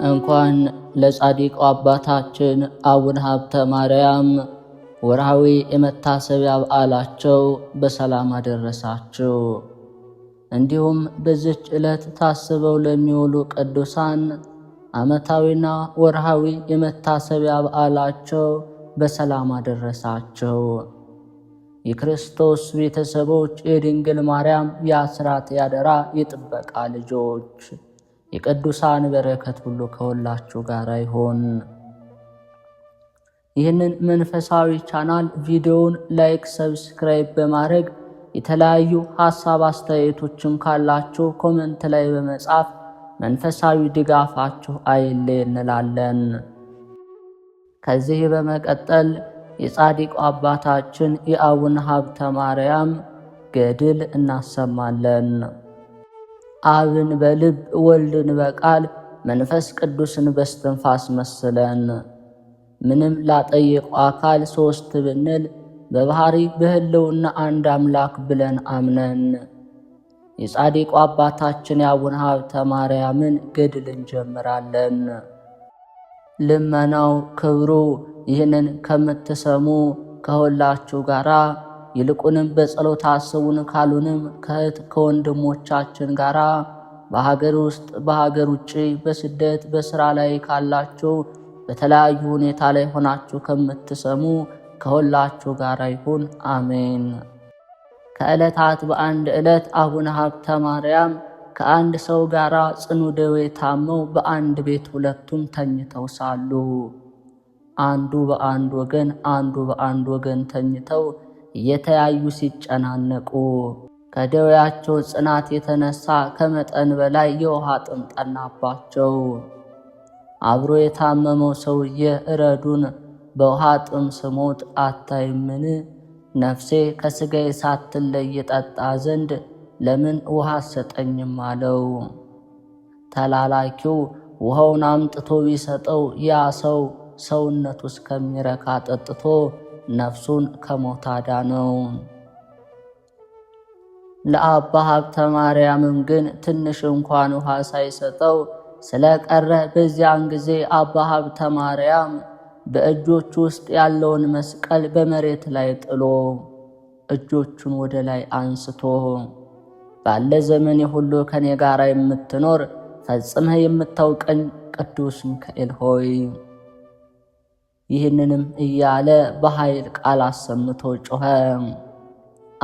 እንኳን ለጻድቁ አባታችን አቡነ ሀብተ ማርያም ወርሃዊ የመታሰቢያ በዓላቸው በሰላም አደረሳችሁ። እንዲሁም በዚች ዕለት ታስበው ለሚውሉ ቅዱሳን ዓመታዊና ወርሃዊ የመታሰቢያ በዓላቸው በሰላም አደረሳቸው። የክርስቶስ ቤተሰቦች፣ የድንግል ማርያም የአስራት ያደራ የጥበቃ ልጆች፣ የቅዱሳን በረከት ሁሉ ከሁላችሁ ጋር ይሁን። ይህንን መንፈሳዊ ቻናል ቪዲዮውን ላይክ፣ ሰብስክራይብ በማድረግ የተለያዩ ሐሳብ አስተያየቶችም ካላችሁ ኮሜንት ላይ በመጻፍ መንፈሳዊ ድጋፋችሁ አይለይ እንላለን። ከዚህ በመቀጠል የጻድቁ አባታችን የአቡነ ሀብተ ማርያም ገድል እናሰማለን። አብን በልብ ወልድን በቃል መንፈስ ቅዱስን በስትንፋስ መስለን ምንም ላጠየቁ አካል ሦስት ብንል በባህሪ በህልውና አንድ አምላክ ብለን አምነን የጻድቁ አባታችን የአቡነ ሀብተ ማርያምን ገድል እንጀምራለን። ልመናው ክብሩ ይህንን ከምትሰሙ ከሁላችሁ ጋራ ይልቁንም በጸሎት አስቡን ካሉንም ከእህት ከወንድሞቻችን ጋራ በሀገር ውስጥ በሀገር ውጭ በስደት በሥራ ላይ ካላችሁ በተለያዩ ሁኔታ ላይ ሆናችሁ ከምትሰሙ ከሁላችሁ ጋር ይሁን፣ አሜን። ከዕለታት በአንድ ዕለት አቡነ ሀብተ ማርያም ከአንድ ሰው ጋር ጽኑ ደዌ ታመው በአንድ ቤት ሁለቱም ተኝተው ሳሉ አንዱ በአንድ ወገን አንዱ በአንድ ወገን ተኝተው እየተያዩ ሲጨናነቁ ከደዌያቸው ጽናት የተነሳ ከመጠን በላይ የውሃ ጥም ጠናባቸው። አብሮ የታመመው ሰውዬ እረዱን፣ በውሃ ጥም ስሞት አታይምን? ነፍሴ ከሥጋዬ ሳትለይ ጠጣ ዘንድ ለምን ውሃ አትሰጠኝም አለው። ተላላኪው ውሃውን አምጥቶ ቢሰጠው ያ ሰው ሰውነቱ እስከሚረካ ጠጥቶ ነፍሱን ከሞት አዳነው። ለአባ ሀብተ ማርያምም ግን ትንሽ እንኳን ውሃ ሳይሰጠው ስለቀረ በዚያን ጊዜ አባ ሀብተ ማርያም በእጆቹ ውስጥ ያለውን መስቀል በመሬት ላይ ጥሎ እጆቹን ወደ ላይ አንስቶ ባለ ዘመኔ ሁሉ ከኔ ጋር የምትኖር ፈጽመህ የምታውቀኝ ቅዱስ ሚካኤል ሆይ፣ ይህንንም እያለ በኃይል ቃል አሰምቶ ጮኸ።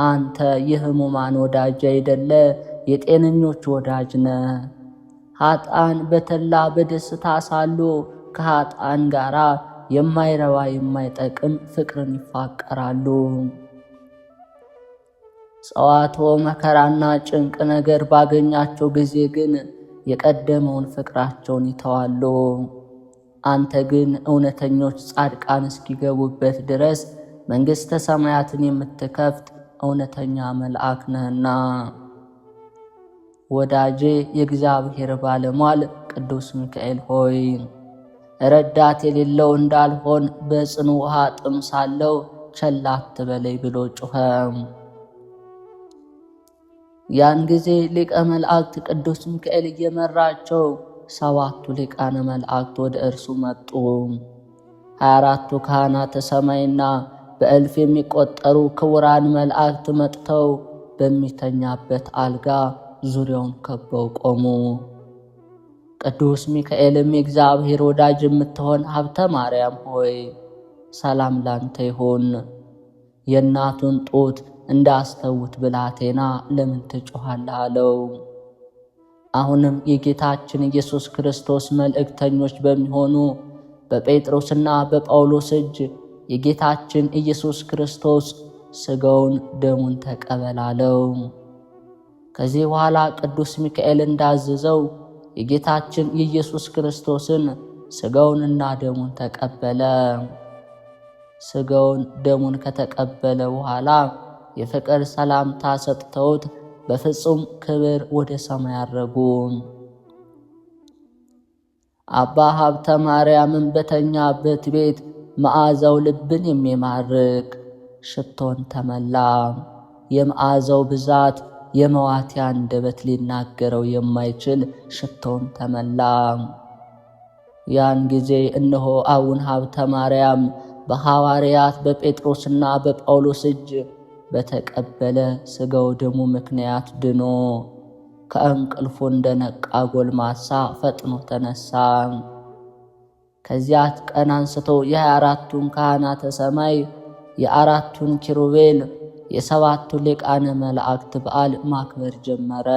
አንተ የሕሙማን ወዳጅ አይደለ፣ የጤነኞች ወዳጅ ነህ። ኃጥአን በተላ በደስታ ሳሉ ከኃጥአን ጋራ የማይረባ የማይጠቅም ፍቅርን ይፋቀራሉ። ጸዋትወ መከራና ጭንቅ ነገር ባገኛቸው ጊዜ ግን የቀደመውን ፍቅራቸውን ይተዋሉ። አንተ ግን እውነተኞች ጻድቃን እስኪገቡበት ድረስ መንግሥተ ሰማያትን የምትከፍት እውነተኛ መልአክ ነህና። ወዳጄ የእግዚአብሔር ባለሟል ቅዱስ ሚካኤል ሆይ፣ ረዳት የሌለው እንዳልሆን በጽኑ ውሃ ጥም ሳለው ቸል አትበለኝ ብሎ ጮኸ። ያን ጊዜ ሊቀ መላእክት ቅዱስ ሚካኤል እየመራቸው 7ቱ ሊቃነ መላእክት ወደ እርሱ መጡ። 24ቱ ካህናተ ሰማይና በእልፍ የሚቆጠሩ ክቡራን መላእክት መጥተው በሚተኛበት አልጋ ዙሪያውን ከበው ቆሙ። ቅዱስ ሚካኤልም የእግዚአብሔር ወዳጅ የምትሆን ሀብተ ማርያም ሆይ ሰላም ላንተ ይሁን። የእናቱን ጡት እንዳስተውት ብላቴና ለምን ትጮኻለህ አለው። አሁንም የጌታችን ኢየሱስ ክርስቶስ መልእክተኞች በሚሆኑ በጴጥሮስና በጳውሎስ እጅ የጌታችን ኢየሱስ ክርስቶስ ሥጋውን ደሙን ተቀበላለው። ከዚህ በኋላ ቅዱስ ሚካኤል እንዳዘዘው የጌታችን የኢየሱስ ክርስቶስን ሥጋውንና ደሙን ተቀበለ። ሥጋውን ደሙን ከተቀበለ በኋላ የፍቅር ሰላምታ ሰጥተውት በፍጹም ክብር ወደ ሰማይ አረጉ። አባ ሀብተ ማርያምን በተኛበት ቤት መዓዛው ልብን የሚማርክ ሽቶን ተመላ። የመዓዛው ብዛት የመዋቲ አንደበት ሊናገረው የማይችል ሽቶን ተመላ። ያን ጊዜ እነሆ አቡነ ሀብተ ማርያም በሐዋርያት በጴጥሮስና በጳውሎስ እጅ በተቀበለ ሥጋው ደሙ ምክንያት ድኖ ከእንቅልፉ እንደነቃ ጎልማሳ ፈጥኖ ተነሳ። ከዚያች ቀን አንስቶ የ24ቱን ካህናተ ሰማይ የ4ቱን ኪሩቤል የ7ቱን ሊቃነ መላእክት በዓል ማክበር ጀመረ።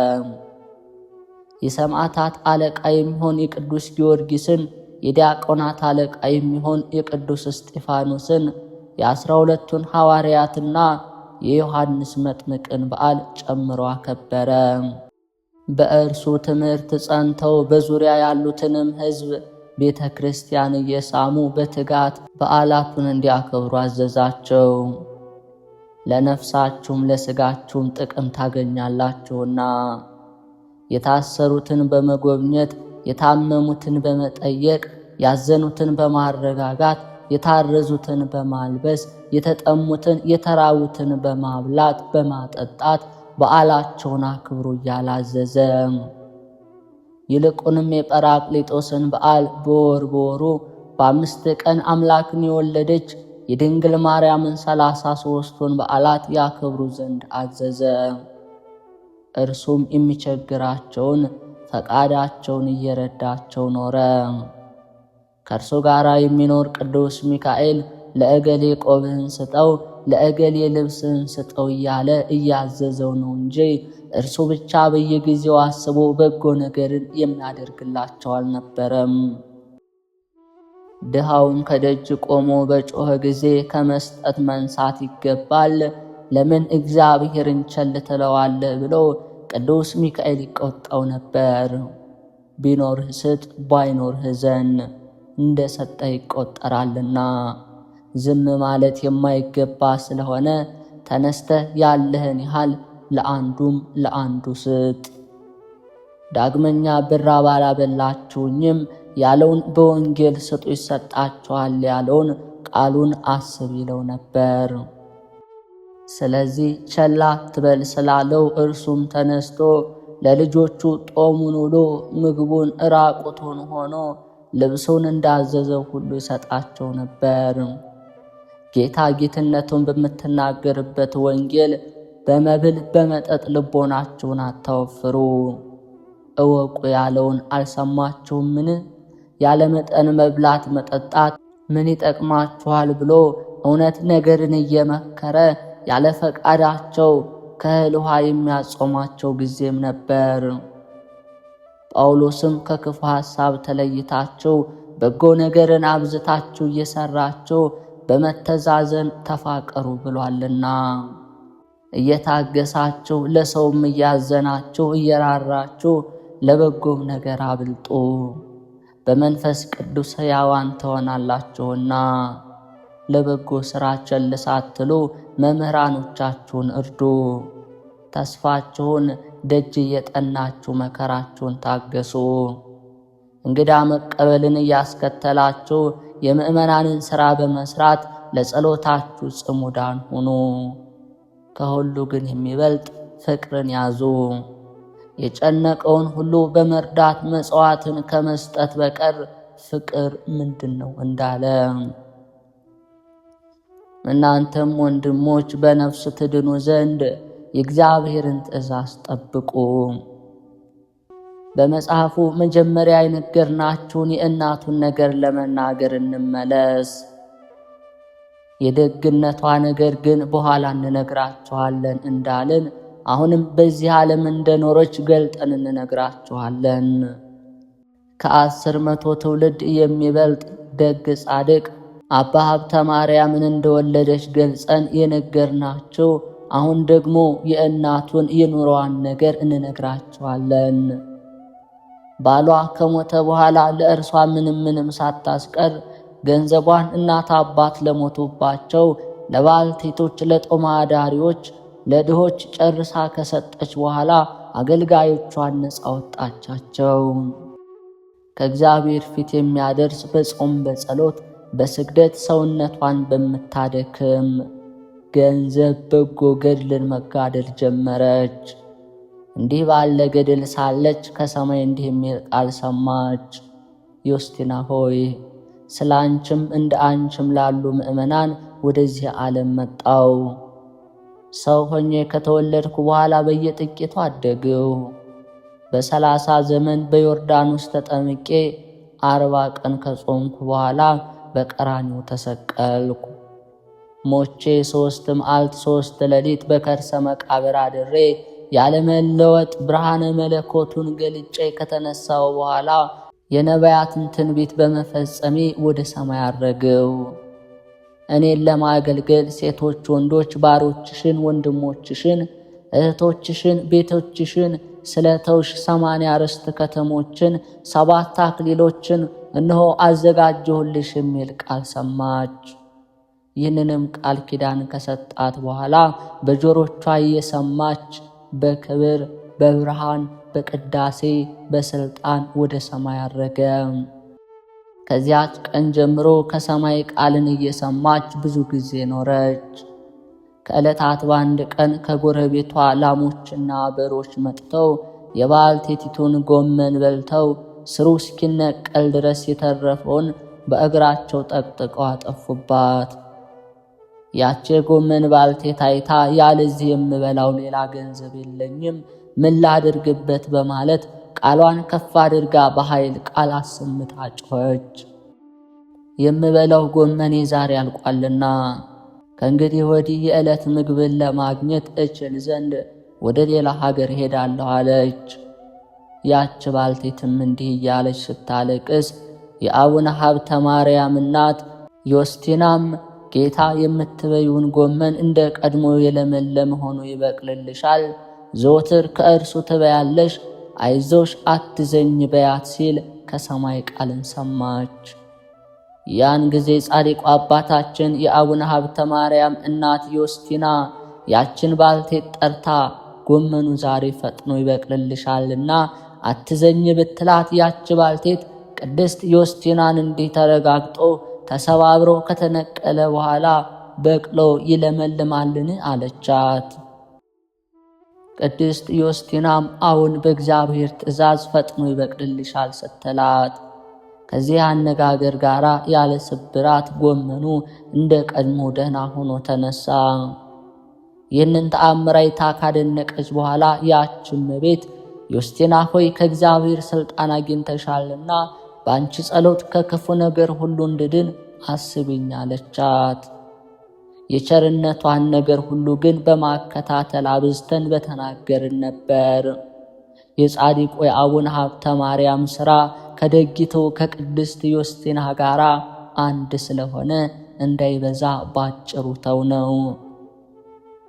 የሰማዕታት አለቃ የሚሆን የቅዱስ ጊዮርጊስን፣ የዲያቆናት አለቃ የሚሆን የቅዱስ እስጢፋኖስን፣ የ12ቱን ሐዋርያትና የዮሐንስ መጥምቅን በዓል ጨምሮ አከበረ። በእርሱ ትምህርት ጸንተው በዙሪያ ያሉትንም ሕዝብ ቤተ ክርስቲያን እየሳሙ በትጋት በዓላቱን እንዲያከብሩ አዘዛቸው። ለነፍሳችሁም ለሥጋችሁም ጥቅም ታገኛላችሁና የታሰሩትን በመጎብኘት የታመሙትን በመጠየቅ ያዘኑትን በማረጋጋት የታረዙትን በማልበስ የተጠሙትን የተራቡትን በማብላት በማጠጣት በዓላቸውን አክብሩ እያላዘዘ ይልቁንም የጰራቅሊጦስን በዓል በወሩ በ5 ቀን አምላክን የወለደች የድንግል ማርያምን 33ቱን በዓላት ያከብሩ ዘንድ አዘዘ። እርሱም የሚቸግራቸውን ፈቃዳቸውን እየረዳቸው ኖረ። ከእርሱ ጋር የሚኖር ቅዱስ ሚካኤል ለእገሌ ቆብህን ስጠው፣ ለእገሌ ልብስህን ስጠው እያለ እያዘዘው ነው እንጂ እርሱ ብቻ በየጊዜው አስቦ በጎ ነገርን የሚያደርግላቸው አልነበረም። ድሃውም ከደጅ ቆሞ በጮኸ ጊዜ ከመስጠት መንሳት ይገባል፣ ለምን እግዚአብሔርን ቸል ትለዋለህ ብሎ ቅዱስ ሚካኤል ይቆጣው ነበር። ቢኖርህ ስጥ፣ ባይኖርህ ዘን፣ እንደ ሰጠ ይቆጠራልና። ዝም ማለት የማይገባ ስለሆነ ተነስተህ ያለህን ያህል ለአንዱም ለአንዱ ስጥ። ዳግመኛ ብራብ አላበላችሁኝም ያለውን በወንጌል ስጡ ይሰጣችኋል ያለውን ቃሉን አስብ ይለው ነበር። ስለዚህ ቸል አትበል ስላለው እርሱም ተነስቶ ለልጆቹ ጦሙን ውሎ ምግቡን ራቁቱን ሆኖ ልብሱን እንዳዘዘው ሁሉ ይሰጣቸው ነበር። ጌታ ጌትነቱን በምትናገርበት ወንጌል በመብል በመጠጥ ልቦናችሁን አታወፍሩ እወቁ ያለውን አልሰማችሁምን? ያለ መጠን መብላት መጠጣት ምን ይጠቅማችኋል ብሎ እውነት ነገርን እየመከረ ያለ ፈቃዳቸው ከእህል ውሃ የሚያጾማቸው ጊዜም ነበር። ጳውሎስም ከክፉ ሐሳብ ተለይታችሁ በጎ ነገርን አብዝታችሁ እየሰራችሁ በመተዛዘን ተፋቀሩ ብሏልና እየታገሳችሁ ለሰውም እያዘናችሁ እየራራችሁ ለበጎም ነገር አብልጡ፣ በመንፈስ ቅዱስ ሕያዋን ትሆናላችሁና። ለበጎ ሥራ ቸል ሳትሉ መምህራኖቻችሁን እርዱ። ተስፋችሁን ደጅ እየጠናችሁ መከራችሁን ታገሱ። እንግዳ መቀበልን እያስከተላችሁ የምእመናንን ሥራ በመሥራት ለጸሎታችሁ ጽሙዳን ሁኑ። ከሁሉ ግን የሚበልጥ ፍቅርን ያዙ። የጨነቀውን ሁሉ በመርዳት መጽዋዕትን ከመስጠት በቀር ፍቅር ምንድን ነው እንዳለ፣ እናንተም ወንድሞች በነፍስ ትድኑ ዘንድ የእግዚአብሔርን ትእዛዝ ጠብቁ። በመጽሐፉ መጀመሪያ የነገርናችሁን የእናቱን ነገር ለመናገር እንመለስ። የደግነቷ ነገር ግን በኋላ እንነግራችኋለን እንዳልን አሁንም በዚህ ዓለም እንደኖረች ገልጠን እንነግራችኋለን። ከ10 ትውልድ የሚበልጥ ደግ ጻድቅ አባ ሀብተ ማርያምን እንደወለደች ገልጸን የነገርናችሁ አሁን ደግሞ የእናቱን የኑሮዋን ነገር እንነግራችኋለን። ባሏ ከሞተ በኋላ ለእርሷ ምንም ሳታስቀር ገንዘቧን እናት አባት ለሞቱባቸው ለባልቴቶች፣ ለጦም አዳሪዎች፣ ለድሆች ጨርሳ ከሰጠች በኋላ አገልጋዮቿን ነፃ ወጣቻቸው። ከእግዚአብሔር ፊት የሚያደርስ በጾም በጸሎት በስግደት ሰውነቷን በምታደክም ገንዘብ በጎ ገድልን መጋደል ጀመረች። እንዲህ ባለ ገድል ሳለች ከሰማይ እንዲህ የሚል ቃል ሰማች። ዮስቲና ሆይ ስለ አንቺም እንደ አንቺም ላሉ ምእመናን ወደዚህ ዓለም መጣው። ሰው ሆኜ ከተወለድኩ በኋላ በየጥቂቱ አደግሁ። በ30 ዘመን በዮርዳኖስ ተጠምቄ 40 ቀን ከጾምኩ በኋላ በቀራንዮ ተሰቀልኩ። ሞቼ 3 መዓልት 3 ሌሊት በከርሰ መቃብር አድሬ ያለመለወጥ ብርሃነ መለኮቱን ገልጬ ከተነሳው በኋላ የነቢያትን ትንቢት በመፈጸሜ ወደ ሰማይ አረግሁ። እኔን ለማገልገል ሴቶች ወንዶች ባሮችሽን፣ ወንድሞችሽን፣ እህቶችሽን፣ ቤቶችሽን ስለተውሽ 80 ርስት ከተሞችን 7 አክሊሎችን እነሆ አዘጋጀሁልሽ የሚል ቃል ሰማች። ይህንንም ቃል ኪዳን ከሰጣት በኋላ በጆሮቿ እየሰማች በክብር በብርሃን በቅዳሴ በስልጣን ወደ ሰማይ አረገ። ከዚያች ቀን ጀምሮ ከሰማይ ቃልን እየሰማች ብዙ ጊዜ ኖረች። ከዕለታት በአንድ ቀን ከጎረቤቷ ላሞችና በሮች መጥተው የባልቴቲቱን ጎመን በልተው ስሩ እስኪነቀል ድረስ የተረፈውን በእግራቸው ጠቅጥቀው አጠፉባት። ያቺ የጎመን ባልቴት አይታ ያለዚህ የምበላው ሌላ ገንዘብ የለኝም፣ ምን ላድርግበት በማለት ቃሏን ከፍ አድርጋ በኃይል ቃል አሰምታ ጮኸች። የምበላው ጎመኔ ዛሬ አልቋልና ከእንግዲህ ወዲህ የዕለት ምግብን ለማግኘት እችል ዘንድ ወደ ሌላ ሀገር ሄዳለሁ አለች። ያች ባልቴትም እንዲህ እያለች ስታለቅስ የአቡነ ሀብተ ማርያም እናት ዮስቲናም ጌታ የምትበዩን ጎመን እንደ ቀድሞ የለመለመ ሆኖ ይበቅልልሻል፣ ዘወትር ከእርሱ ትበያለሽ፣ አይዞሽ አትዘኝ በያት ሲል ከሰማይ ቃልን ሰማች። ያን ጊዜ ጻድቁ አባታችን የአቡነ ሀብተ ማርያም እናት ዮስቲና ያችን ባልቴት ጠርታ ጎመኑ ዛሬ ፈጥኖ ይበቅልልሻልና አትዘኝ ብትላት ያች ባልቴት ቅድስት ዮስቲናን እንዲህ ተረጋግጦ ተሰባብሮ ከተነቀለ በኋላ በቅሎ ይለመልማልን አለቻት። ቅድስት ዮስቲናም አሁን በእግዚአብሔር ትእዛዝ ፈጥኖ ይበቅልልሻል ስትላት ከዚህ አነጋገር ጋር ያለ ስብራት ጎመኑ እንደ ቀድሞ ደህና ሆኖ ተነሳ። ይህንን ተአምር አይታ ካደነቀች በኋላ ያችም ቤት ዮስቲና ሆይ ከእግዚአብሔር ሥልጣን አግኝተሻልና በአንቺ ጸሎት ከክፉ ነገር ሁሉ እንድድን አስቢኝ አለቻት። የቸርነቷን ነገር ሁሉ ግን በማከታተል አብዝተን በተናገርን ነበር። የጻድቁ የአቡነ ሀብተ ማርያም ሥራ ከደጊቱ ከቅድስት ዮስቲና ጋር አንድ ስለሆነ እንዳይበዛ ባጭሩ ተው ነው።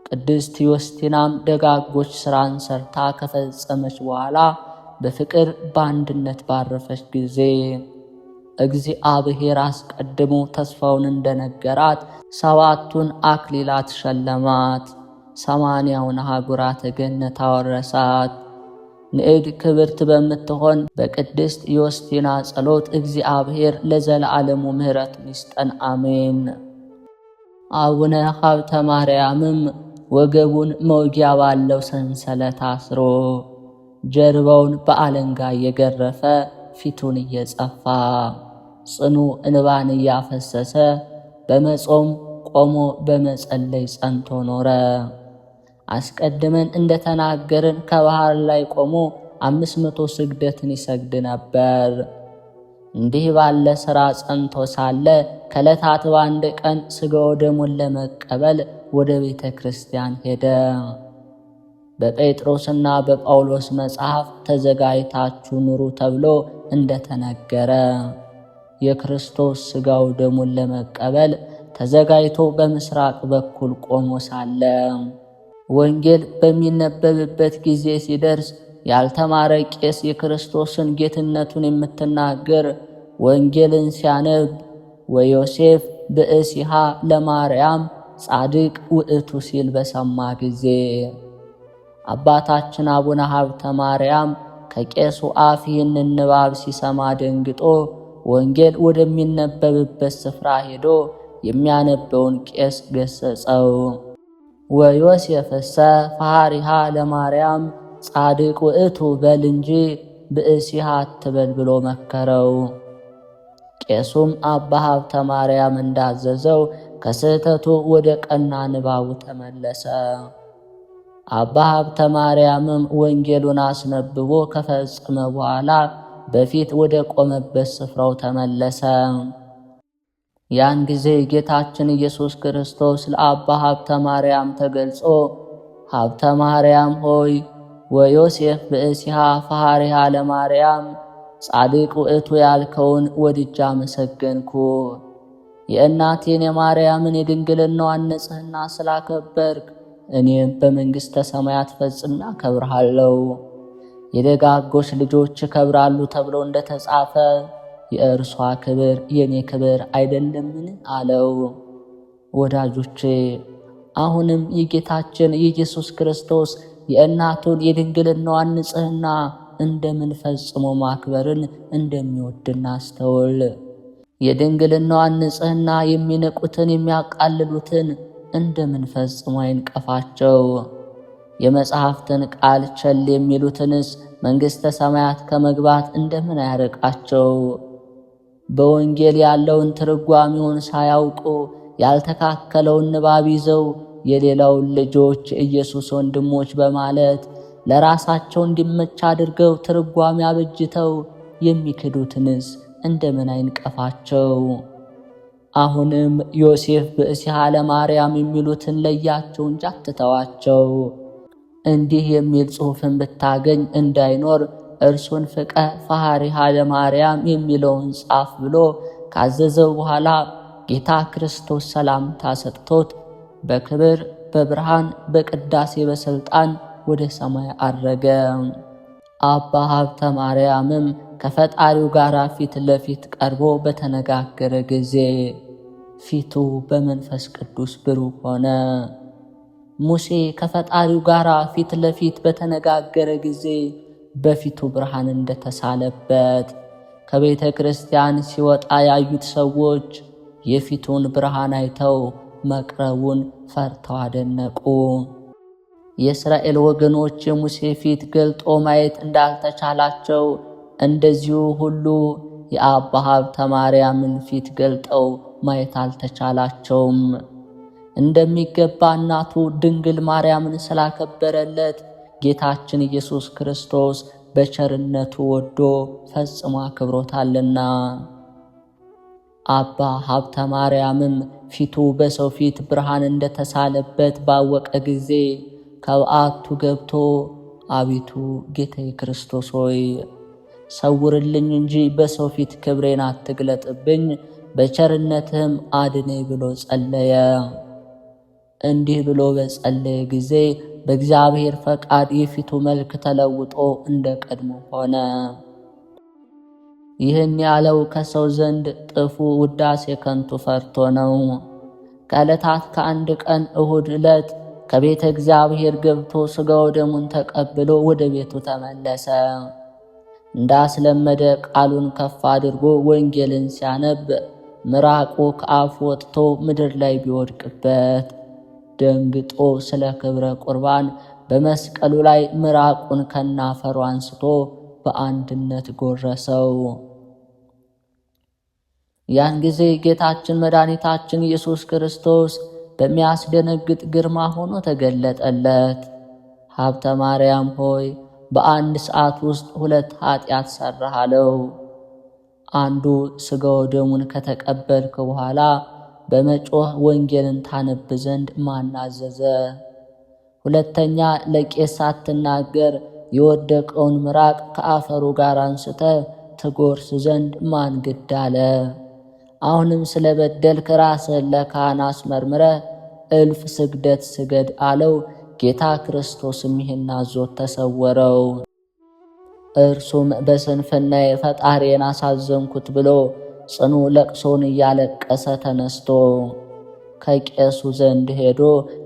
ቅድስት ዮስቲናም ደጋጎች ሥራን ሰርታ ከፈጸመች በኋላ በፍቅር በአንድነት ባረፈች ጊዜ እግዚአብሔር አስቀድሞ ተስፋውን እንደነገራት 7ቱን አክሊላት ሸለማት፣ 80ውን አህጉራተ ገነት አወረሳት። ንዕድ ክብርት በምትሆን በቅድስት ዮስቲና ጸሎት እግዚአብሔር ለዘለዓለሙ ምሕረቱን ይስጠን፣ አሜን። አቡነ ሀብተ ማርያምም ወገቡን መውጊያ ባለው ሰንሰለት አስሮ ጀርባውን በአለንጋ እየገረፈ ፊቱን እየጸፋ ጽኑ እንባን እያፈሰሰ በመጾም ቆሞ በመጸለይ ጸንቶ ኖረ። አስቀድመን እንደተናገርን ከባህር ላይ ቆሞ 500 ስግደትን ይሰግድ ነበር። እንዲህ ባለ ሥራ ጸንቶ ሳለ ከዕለታት በአንድ ቀን ሥጋው ደሙን ለመቀበል ወደ ቤተ ክርስቲያን ሄደ። በጴጥሮስና በጳውሎስ መጽሐፍ ተዘጋጅታችሁ ኑሩ ተብሎ እንደተነገረ የክርስቶስ ሥጋው ደሙን ለመቀበል ተዘጋጅቶ በምስራቅ በኩል ቆሞ ሳለ ወንጌል በሚነበብበት ጊዜ ሲደርስ ያልተማረ ቄስ የክርስቶስን ጌትነቱን የምትናገር ወንጌልን ሲያነብ ወዮሴፍ ብእሲሃ ለማርያም ጻድቅ ውእቱ ሲል በሰማ ጊዜ አባታችን አቡነ ሀብተ ማርያም ከቄሱ አፍ ይህንን ንባብ ሲሰማ ደንግጦ ወንጌል ወደሚነበብበት ስፍራ ሄዶ የሚያነበውን ቄስ ገሰጸው። ወዮሴፍሰ ፈሃሪሃ ለማርያም ጻድቅ ውእቱ በል እንጂ ብእሲሃ አትበል ብሎ መከረው። ቄሱም አባ ሀብተ ማርያም እንዳዘዘው ከስህተቱ ወደ ቀና ንባቡ ተመለሰ። አባ ሀብተ ማርያምም ወንጌሉን አስነብቦ ከፈጸመ በኋላ በፊት ወደ ቆመበት ስፍራው ተመለሰ። ያን ጊዜ ጌታችን ኢየሱስ ክርስቶስ ለአባ ሀብተ ማርያም ተገልጾ ሀብተ ማርያም ሆይ ወዮሴፍ ብእሲሃ ፈሃሪሃ ለማርያም ጻድቅ ውእቱ ያልከውን ወድጃ መሰገንኩ። የእናቴን የማርያምን የድንግልናዋን ንጽሕና ስላከበርክ እኔም በመንግሥተ ሰማያት ፈጽሜ አከብርሃለሁ። የደጋጎች ልጆች ይከብራሉ ተብሎ እንደተጻፈ የእርሷ ክብር የኔ ክብር አይደለምን? አለው። ወዳጆቼ አሁንም የጌታችን የኢየሱስ ክርስቶስ የእናቱን የድንግልናዋን ንጽሕና እንደምን ፈጽሞ ማክበርን እንደሚወድ እናስተውል። የድንግልናዋን ንጽሕና የሚንቁትን የሚያቃልሉትን እንደምን ፈጽሞ አይንቀፋቸው። የመጽሐፍትን ቃል ቸል የሚሉትንስ መንግሥተ ሰማያት ከመግባት እንደምን አያርቃቸው። በወንጌል ያለውን ትርጓሜውን ሳያውቁ ያልተካከለውን ንባብ ይዘው የሌላውን ልጆች ኢየሱስ ወንድሞች በማለት ለራሳቸው እንዲመች አድርገው ትርጓሜ አበጅተው የሚክዱትንስ እንደምን አይንቀፋቸው። አሁንም ዮሴፍ ብእሲሃ ለማርያም የሚሉትን ለያቸው እንጂ አትተዋቸው። እንዲህ የሚል ጽሑፍን ብታገኝ እንዳይኖር እርሱን ፍቀ ፈሃሪሃ ለማርያም የሚለውን ጻፍ ብሎ ካዘዘው በኋላ ጌታ ክርስቶስ ሰላምታ ሰጥቶት በክብር በብርሃን በቅዳሴ በሥልጣን ወደ ሰማይ አረገ። አባ ሀብተ ማርያምም ከፈጣሪው ጋር ፊት ለፊት ቀርቦ በተነጋገረ ጊዜ ፊቱ በመንፈስ ቅዱስ ብሩህ ሆነ። ሙሴ ከፈጣሪው ጋር ፊት ለፊት በተነጋገረ ጊዜ በፊቱ ብርሃን እንደተሳለበት ከቤተ ክርስቲያን ሲወጣ ያዩት ሰዎች የፊቱን ብርሃን አይተው መቅረቡን ፈርተው አደነቁ። የእስራኤል ወገኖች የሙሴ ፊት ገልጦ ማየት እንዳልተቻላቸው እንደዚሁ ሁሉ የአባ ሀብተ ማርያምን ፊት ገልጠው ማየት አልተቻላቸውም። እንደሚገባ እናቱ ድንግል ማርያምን ስላከበረለት ጌታችን ኢየሱስ ክርስቶስ በቸርነቱ ወዶ ፈጽሞ አክብሮታልና። አባ ሀብተ ማርያምም ፊቱ በሰው ፊት ብርሃን እንደተሳለበት ባወቀ ጊዜ ከበዓቱ ገብቶ አቤቱ ጌታዬ ክርስቶስ ሆይ ሰውርልኝ እንጂ በሰው ፊት ክብሬን አትግለጥብኝ፣ በቸርነትህም አድነኝ ብሎ ጸለየ። እንዲህ ብሎ በጸለየ ጊዜ በእግዚአብሔር ፈቃድ የፊቱ መልክ ተለውጦ እንደ ቀድሞ ሆነ። ይህን ያለው ከሰው ዘንድ ጥፉ ውዳሴ ከንቱ ፈርቶ ነው። ከዕለታት ከአንድ ቀን እሁድ ዕለት ከቤተ እግዚአብሔር ገብቶ ሥጋው ደሙን ተቀብሎ ወደ ቤቱ ተመለሰ። እንዳስለመደ ቃሉን ከፍ አድርጎ ወንጌልን ሲያነብ ምራቁ ከአፉ ወጥቶ ምድር ላይ ቢወድቅበት ደንግጦ ስለ ክብረ ቁርባን በመስቀሉ ላይ ምራቁን ከናፈሩ አንስቶ በአንድነት ጎረሰው። ያን ጊዜ ጌታችን መድኃኒታችን ኢየሱስ ክርስቶስ በሚያስደነግጥ ግርማ ሆኖ ተገለጠለት። ሀብተ ማርያም ሆይ በአንድ ሰዓት ውስጥ 2 ኃጢአት ሠራህ አለው። አንዱ ሥጋው ደሙን ከተቀበልክ በኋላ በመጮህ ወንጌልን ታነብ ዘንድ ማን አዘዘ? ሁለተኛ ለቄስ ሳትናገር የወደቀውን ምራቅ ከአፈሩ ጋር አንስተ ትጎርስ ዘንድ ማን ግድ አለ? አሁንም ስለ በደልክ ራስህን ለካህን አስመርምረ 1000 ስግደት ስገድ አለው። ጌታ ክርስቶስም ይህን አዞት ተሰወረው። እርሱም በስንፍና ፈጣሪን አሳዘንኩት ብሎ ጽኑ ለቅሶን እያለቀሰ ተነስቶ ከቄሱ ዘንድ ሄዶ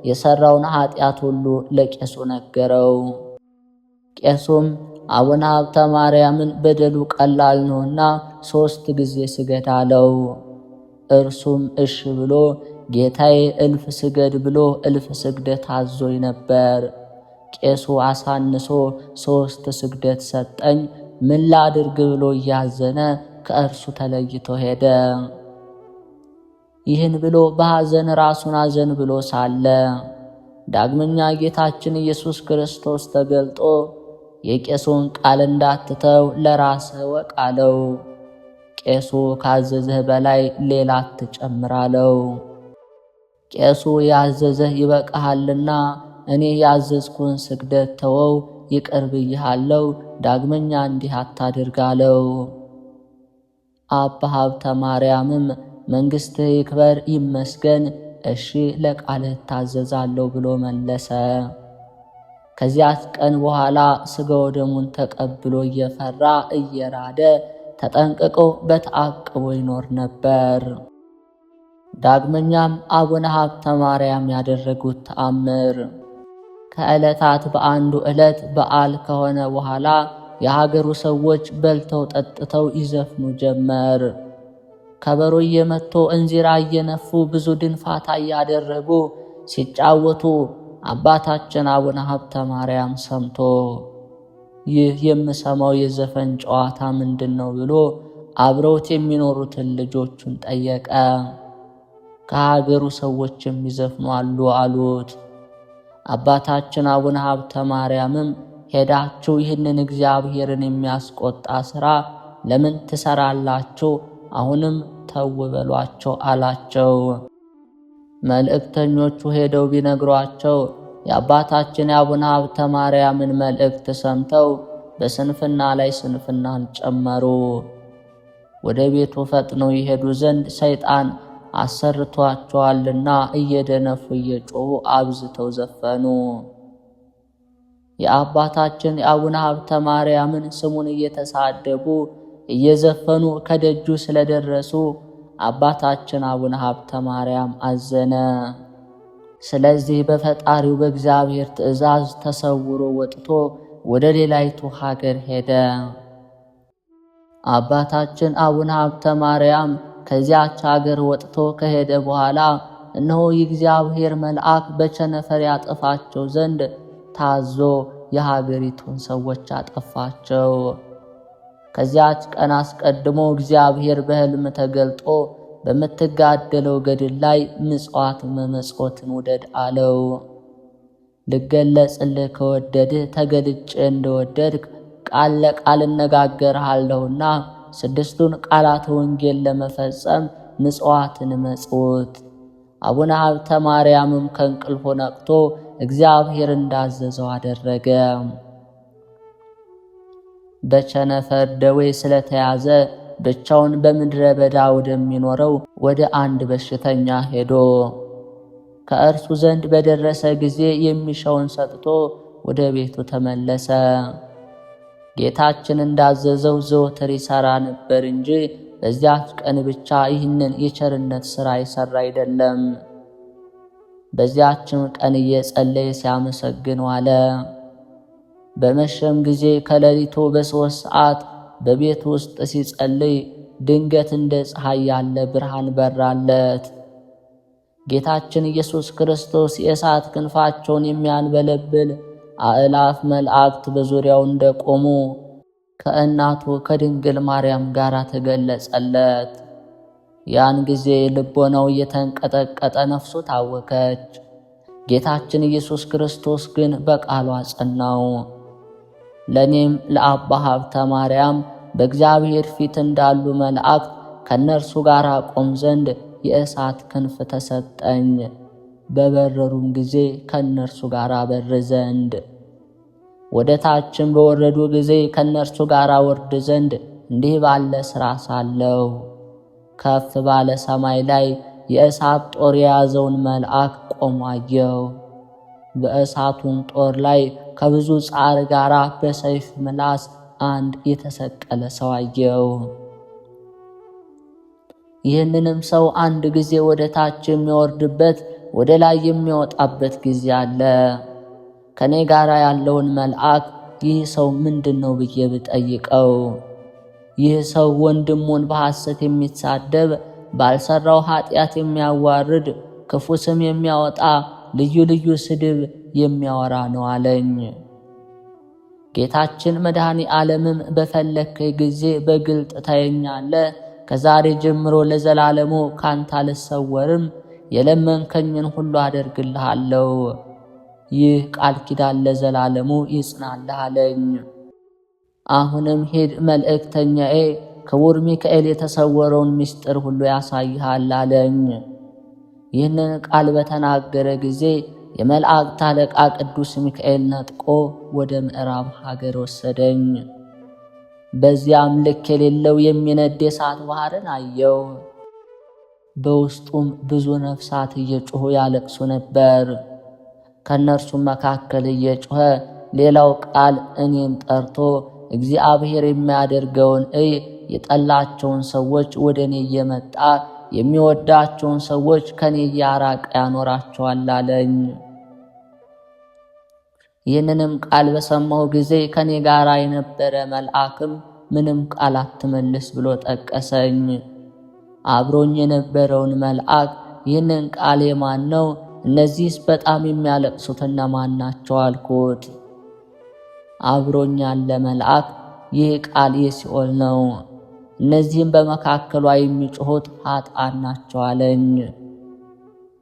የሠራውን ኃጢአት ሁሉ ለቄሱ ነገረው። ቄሱም አቡነ ሀብተ ማርያምን በደሉ ቀላል ነውና 3 ጊዜ ስገድ አለው። እርሱም እሺ ብሎ ጌታዬ 1000 ስገድ ብሎ 1000 ስግደት አዞኝ ነበር። ቄሱ አሳንሶ 3 ስግደት ሰጠኝ፣ ምን ላድርግ ብሎ እያዘነ ከእርሱ ተለይቶ ሄደ። ይህን ብሎ በሐዘን ራሱን አዘን ብሎ ሳለ ዳግመኛ ጌታችን ኢየሱስ ክርስቶስ ተገልጦ የቄሱን ቃል እንዳትተው ለራስህ እወቅ አለው። ቄሱ ካዘዘህ በላይ ሌላ አትጨምር አለው። ቄሱ ያዘዘህ ይበቃሃልና እኔ ያዘዝኩን ስግደት ተወው፣ ይቅር ብዬሃለሁ፣ ዳግመኛ እንዲህ አታድርግ አለው። አባ ሀብተ ማርያምም መንግሥትህ ይክበር ይመስገን፣ እሺ ለቃልህ እታዘዛለሁ ብሎ መለሰ። ከዚያች ቀን በኋላ ሥጋ ወደሙን ተቀብሎ እየፈራ እየራደ ተጠንቅቆ በተዓቅቦ ይኖር ነበር። ዳግመኛም አቡነ ሀብተ ማርያም ያደረጉት ተአምር። ከዕለታት በአንዱ ዕለት በዓል ከሆነ በኋላ የሀገሩ ሰዎች በልተው ጠጥተው ይዘፍኑ ጀመር። ከበሮ እየመቱ እንዚራ እየነፉ ብዙ ድንፋታ እያደረጉ ሲጫወቱ አባታችን አቡነ ሀብተ ማርያም ሰምቶ ይህ የምሰማው የዘፈን ጨዋታ ምንድን ነው ብሎ አብረውት የሚኖሩትን ልጆቹን ጠየቀ። ከሀገሩ ሰዎች የሚዘፍኑ አሉ አሉት። አባታችን አቡነ ሀብተ ማርያምም ሄዳችሁ ይህንን እግዚአብሔርን የሚያስቆጣ ሥራ ለምን ትሰራላችሁ? አሁንም ተው በሏቸው አላቸው። መልእክተኞቹ ሄደው ቢነግሯቸው የአባታችን የአቡነ ሀብተ ማርያምን መልእክት ሰምተው በስንፍና ላይ ስንፍናን ጨመሩ። ወደ ቤቱ ፈጥነው ይሄዱ ዘንድ ሰይጣን አሰርቷቸዋልና እየደነፉ እየጮኹ አብዝተው ዘፈኑ። የአባታችን የአቡነ ሀብተ ማርያምን ስሙን እየተሳደቡ እየዘፈኑ ከደጁ ስለደረሱ አባታችን አቡነ ሀብተ ማርያም አዘነ። ስለዚህ በፈጣሪው በእግዚአብሔር ትእዛዝ ተሰውሮ ወጥቶ ወደ ሌላይቱ ሀገር ሄደ። አባታችን አቡነ ሀብተ ማርያም ከዚያች ሀገር ወጥቶ ከሄደ በኋላ እነሆ የእግዚአብሔር መልአክ በቸነፈር ያጠፋቸው ዘንድ ታዞ የሀገሪቱን ሰዎች አጠፋቸው። ከዚያች ቀን አስቀድሞ እግዚአብሔር በሕልም ተገልጦ በምትጋደለው ገድል ላይ ምጽዋት መመጽወትን ውደድ አለው። ልገለጽልህ ከወደድህ ተገልጬ እንደወደድክ ቃል ለቃል እነጋገርሃለሁና 6ቱን ቃላት ወንጌል ለመፈጸም ምጽዋትን መጽውት። አቡነ ሀብተ ማርያምም ከእንቅልፉ ነቅቶ እግዚአብሔር እንዳዘዘው አደረገ። በቸነፈር ደዌ ስለተያዘ ብቻውን በምድረ በዳ ወደሚኖረው ወደ አንድ በሽተኛ ሄዶ ከእርሱ ዘንድ በደረሰ ጊዜ የሚሻውን ሰጥቶ ወደ ቤቱ ተመለሰ። ጌታችን እንዳዘዘው ዘወትር ይሠራ ነበር እንጂ በዚያች ቀን ብቻ ይህንን የቸርነት ሥራ ይሠራ አይደለም። በዚያችም ቀን እየጸለየ ሲያመሰግን ዋለ። በመሸም ጊዜ ከሌሊቱ በ3 ሰዓት በቤት ውስጥ ሲጸልይ ድንገት እንደ ፀሐይ ያለ ብርሃን በራለት። ጌታችን ኢየሱስ ክርስቶስ የእሳት ክንፋቸውን የሚያንበለብል አእላፍ መላእክት በዙሪያው እንደቆሙ ከእናቱ ከድንግል ማርያም ጋር ተገለጸለት። ያን ጊዜ ልቦናው እየተንቀጠቀጠ ነፍሱ ታወከች። ጌታችን ኢየሱስ ክርስቶስ ግን በቃሉ አጸናው። ለእኔም ለአባ ሀብተ ማርያም በእግዚአብሔር ፊት እንዳሉ መላእክት ከእነርሱ ጋር ቆም ዘንድ የእሳት ክንፍ ተሰጠኝ። በበረሩም ጊዜ ከእነርሱ ጋር በር ዘንድ ወደ ታችም በወረዱ ጊዜ ከእነርሱ ጋር ወርድ ዘንድ እንዲህ ባለ ሥራ ሳለሁ ከፍ ባለ ሰማይ ላይ የእሳት ጦር የያዘውን መልአክ ቆሞ አየሁ። በእሳቱን ጦር ላይ ከብዙ ጻር ጋር በሰይፍ ምላስ አንድ የተሰቀለ ሰው አየሁ። ይህንንም ሰው አንድ ጊዜ ወደ ታች የሚወርድበት ወደ ላይ የሚወጣበት ጊዜ አለ። ከኔ ጋር ያለውን መልአክ ይህ ሰው ምንድነው ብዬ ብጠይቀው፣ ይህ ሰው ወንድሙን በሐሰት የሚሳደብ ባልሰራው ኃጢአት የሚያዋርድ ክፉ ስም የሚያወጣ ልዩ ልዩ ስድብ የሚያወራ ነው አለኝ። ጌታችን መድኃኔ ዓለምም በፈለክ ጊዜ በግልጥ ታየኛለህ፣ ከዛሬ ጀምሮ ለዘላለሙ ካንተ አልሰወርም፣ የለመንከኝን ሁሉ አደርግልሃለሁ፣ ይህ ቃል ኪዳን ለዘላለሙ ይጽናልህ አለኝ። አሁንም ሂድ፣ መልእክተኛዬ ክቡር ሚካኤል የተሰወረውን ምስጢር ሁሉ ያሳይሃል አለኝ። ይህንን ቃል በተናገረ ጊዜ የመላእክት አለቃ ቅዱስ ሚካኤል ነጥቆ ወደ ምዕራብ ሀገር ወሰደኝ። በዚያም ልክ የሌለው የሚነድ የእሳት ባህርን አየው። በውስጡም ብዙ ነፍሳት እየጮኹ ያለቅሱ ነበር። ከእነርሱም መካከል እየጮኸ ሌላው ቃል እኔን ጠርቶ እግዚአብሔር የሚያደርገውን እይ፣ የጠላቸውን ሰዎች ወደ እኔ እየመጣ የሚወዳቸውን ሰዎች ከኔ እያራቀ ያኖራቸዋል አለኝ። ይህንንም ቃል በሰማሁ ጊዜ ከኔ ጋር የነበረ መልአክም ምንም ቃል አትመልስ ብሎ ጠቀሰኝ። አብሮኝ የነበረውን መልአክ ይህንን ቃል የማን ነው? እነዚህስ በጣም የሚያለቅሱት እነማን ናቸው? አልኩት። አብሮኝ ያለ መልአክ ይህ ቃል የሲኦል ነው፣ እነዚህም በመካከሏ የሚጮኹት ኃጥአን ናቸው አለኝ።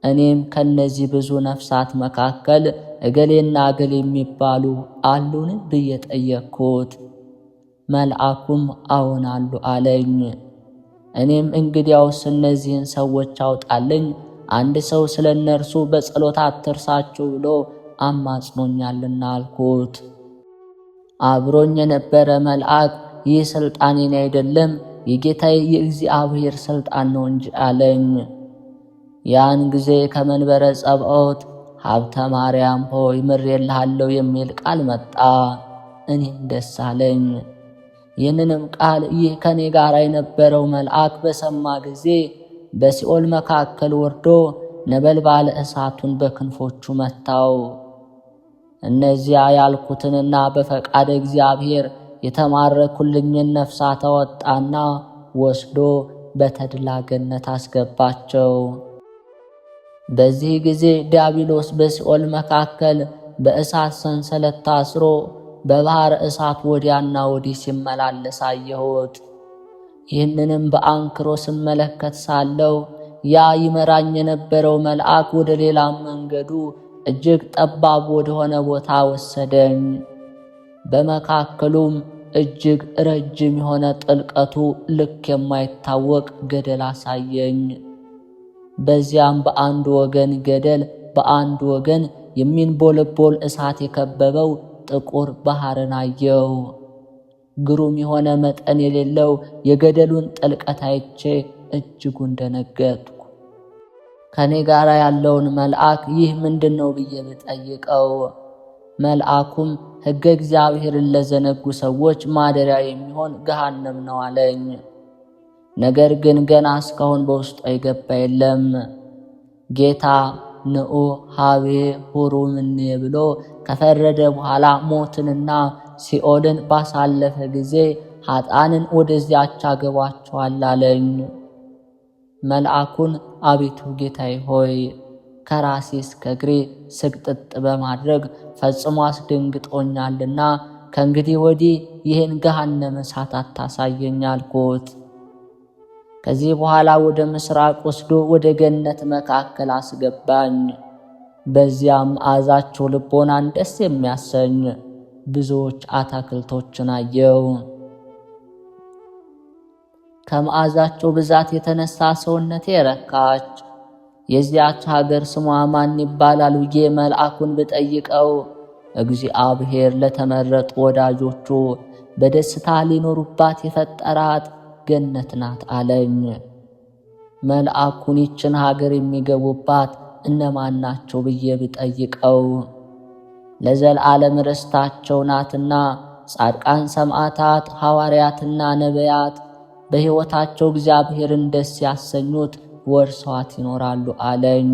እኔም ከነዚህ ብዙ ነፍሳት መካከል እገሌና እገሌ የሚባሉ አሉን ብዬ ጠየቅኩት። መልአኩም አዎን አሉ አለኝ። እኔም እንግዲያውስ እነዚህን ሰዎች አውጣልኝ፣ አንድ ሰው ስለ እነርሱ በጸሎት አትርሳችሁ ብሎ አማጽኖኛልና አልኩት። አብሮኝ የነበረ መልአክ ይህ ሥልጣኔን አይደለም የጌታዬ የእግዚአብሔር ሥልጣን ነው እንጂ አለኝ። ያን ጊዜ ከመንበረ ጸብዖት ሀብተ ማርያም ሆይ ምሬልሃለሁ የሚል ቃል መጣ። እኔም ደስ አለኝ። ይህንንም ቃል ይህ ከኔ ጋር የነበረው መልአክ በሰማ ጊዜ በሲኦል መካከል ወርዶ ነበልባለ እሳቱን በክንፎቹ መታው። እነዚያ ያልኩትንና በፈቃደ እግዚአብሔር የተማረኩልኝን ነፍሳት አወጣና ወስዶ በተድላ ገነት አስገባቸው። በዚህ ጊዜ ዲያብሎስ በሲኦል መካከል በእሳት ሰንሰለት ታስሮ በባሕረ እሳት ወዲያና ወዲህ ሲመላለስ አየሁት። ይህንንም በአንክሮ ስመለከት ሳለው ያ ይመራኝ የነበረው መልአክ ወደ ሌላም መንገዱ እጅግ ጠባብ ወደሆነ ቦታ ወሰደኝ። በመካከሉም እጅግ ረጅም የሆነ ጥልቀቱ ልክ የማይታወቅ ገደል አሳየኝ። በዚያም በአንድ ወገን ገደል፣ በአንድ ወገን የሚንቦለቦል እሳት የከበበው ጥቁር ባሕርን አየው። ግሩም የሆነ መጠን የሌለው የገደሉን ጥልቀት አይቼ እጅጉን ደነገጥኩ። ከኔ ጋር ያለውን መልአክ ይህ ምንድነው ብዬ ብጠይቀው፣ መልአኩም ሕገ እግዚአብሔርን ለዘነጉ ሰዎች ማደሪያ የሚሆን ገሃነም ነው አለኝ። ነገር ግን ገና እስካሁን በውስጡ የገባ የለም። ጌታ ንዑ ሀቤ ሁሩ ምኔ ብሎ ከፈረደ በኋላ ሞትንና ሲኦልን ባሳለፈ ጊዜ ኃጥአንን ወደዚያች አገባቸዋል አለኝ። መልአኩን አቤቱ ጌታዬ ሆይ ከራሴ እስከ እግሬ ስግጥጥ በማድረግ ፈጽሞ አስደንግጦኛልና ከእንግዲህ ወዲህ ይህን ገሃነመ እሳት አታሳየኝ አልኩት። ከዚህ በኋላ ወደ ምስራቅ ወስዶ ወደ ገነት መካከል አስገባኝ። በዚያም መዓዛቸው ልቦናን ደስ የሚያሰኝ ብዙዎች አታክልቶችን አየው። ከመዓዛቸው ብዛት የተነሳ ሰውነቴ ረካች። የዚያች ሀገር ስሟ ማን ይባላል ብዬ መልአኩን ብጠይቀው እግዚአብሔር ለተመረጡ ወዳጆቹ በደስታ ሊኖሩባት የፈጠራት ገነት ናት አለኝ። መልአኩን ይችን ሀገር የሚገቡባት እነማን ናቸው ብዬ ብጠይቀው ለዘላለም ርስታቸው ናትና ጻድቃን፣ ሰማዕታት፣ ሐዋርያትና ነቢያት በሕይወታቸው እግዚአብሔርን ደስ ያሰኙት ወርሰዋት ይኖራሉ አለኝ።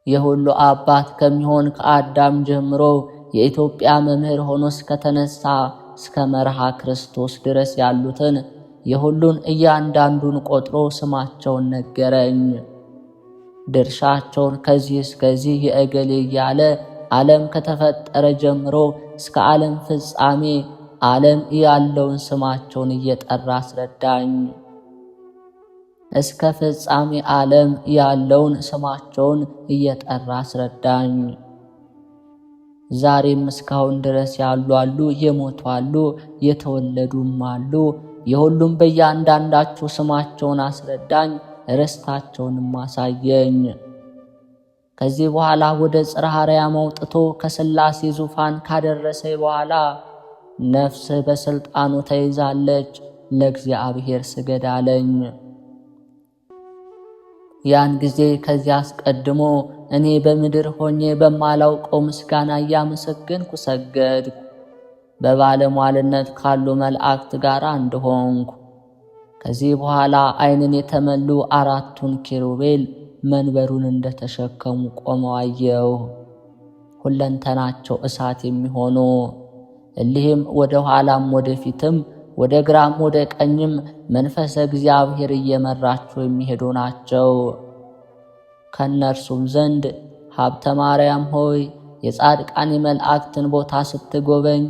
የሁሉ አባት ከሚሆን ከአዳም ጀምሮ የኢትዮጵያ መምህር ሆኖ እስከተነሳ እስከ መርሃ ክርስቶስ ድረስ ያሉትን የሁሉን እያንዳንዱን ቆጥሮ ስማቸውን ነገረኝ። ድርሻቸውን ከዚህ እስከዚህ የእገሌ እያለ ዓለም ከተፈጠረ ጀምሮ እስከ ዓለም ፍጻሜ ዓለም ያለውን ስማቸውን እየጠራ አስረዳኝ። እስከ ፍጻሜ ዓለም ያለውን ስማቸውን እየጠራ አስረዳኝ። ዛሬም እስካሁን ድረስ ያሉ አሉ፣ የሞቱ አሉ፣ የተወለዱም አሉ። የሁሉም በእያንዳንዳቸው ስማቸውን አስረዳኝ፣ ርስታቸውንም አሳየኝ። ከዚህ በኋላ ወደ ጽርሐ አርያም አውጥቶ ከሥላሴ ዙፋን ካደረሰኝ በኋላ ነፍስህ በሥልጣኑ ተይዛለች፣ ለእግዚአብሔር ስገድ አለኝ። ያን ጊዜ ከዚያ አስቀድሞ እኔ በምድር ሆኜ በማላውቀው ምስጋና እያመሰገንኩ ሰገድኩ። በባለሟልነት ካሉ መላእክት ጋር አንድ ሆንኩ። ከዚህ በኋላ ዓይንን የተመሉ አራቱን ኪሩቤል መንበሩን እንደተሸከሙ ቆመው አየሁ። ሁለንተናቸው እሳት የሚሆኑ እሊህም ወደ ኋላም ወደ ፊትም ወደ ግራም ወደ ቀኝም መንፈሰ እግዚአብሔር እየመራቸው የሚሄዱ ናቸው። ከእነርሱም ዘንድ ሀብተ ማርያም ሆይ የጻድቃን የመላእክትን ቦታ ስትጎበኝ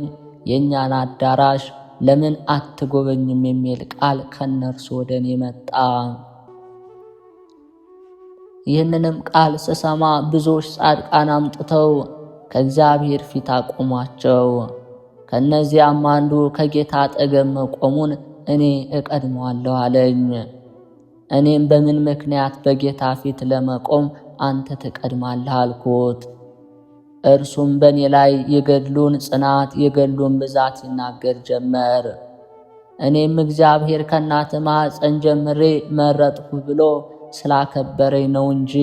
የእኛን አዳራሽ ለምን አትጎበኝም የሚል ቃል ከእነርሱ ወደ እኔ መጣ። ይህንንም ቃል ስሰማ ብዙዎች ጻድቃን አምጥተው ከእግዚአብሔር ፊት አቆሟቸው። ከእነዚያም አንዱ ከጌታ አጠገብ መቆሙን እኔ እቀድመዋለሁ አለኝ። እኔም በምን ምክንያት በጌታ ፊት ለመቆም አንተ ትቀድማለህ አልኩት። እርሱም በእኔ ላይ የገድሉን ጽናት የገድሉን ብዛት ይናገር ጀመር። እኔም እግዚአብሔር ከእናት ማኅፀን ጀምሬ መረጥሁ ብሎ ስላከበረኝ ነው እንጂ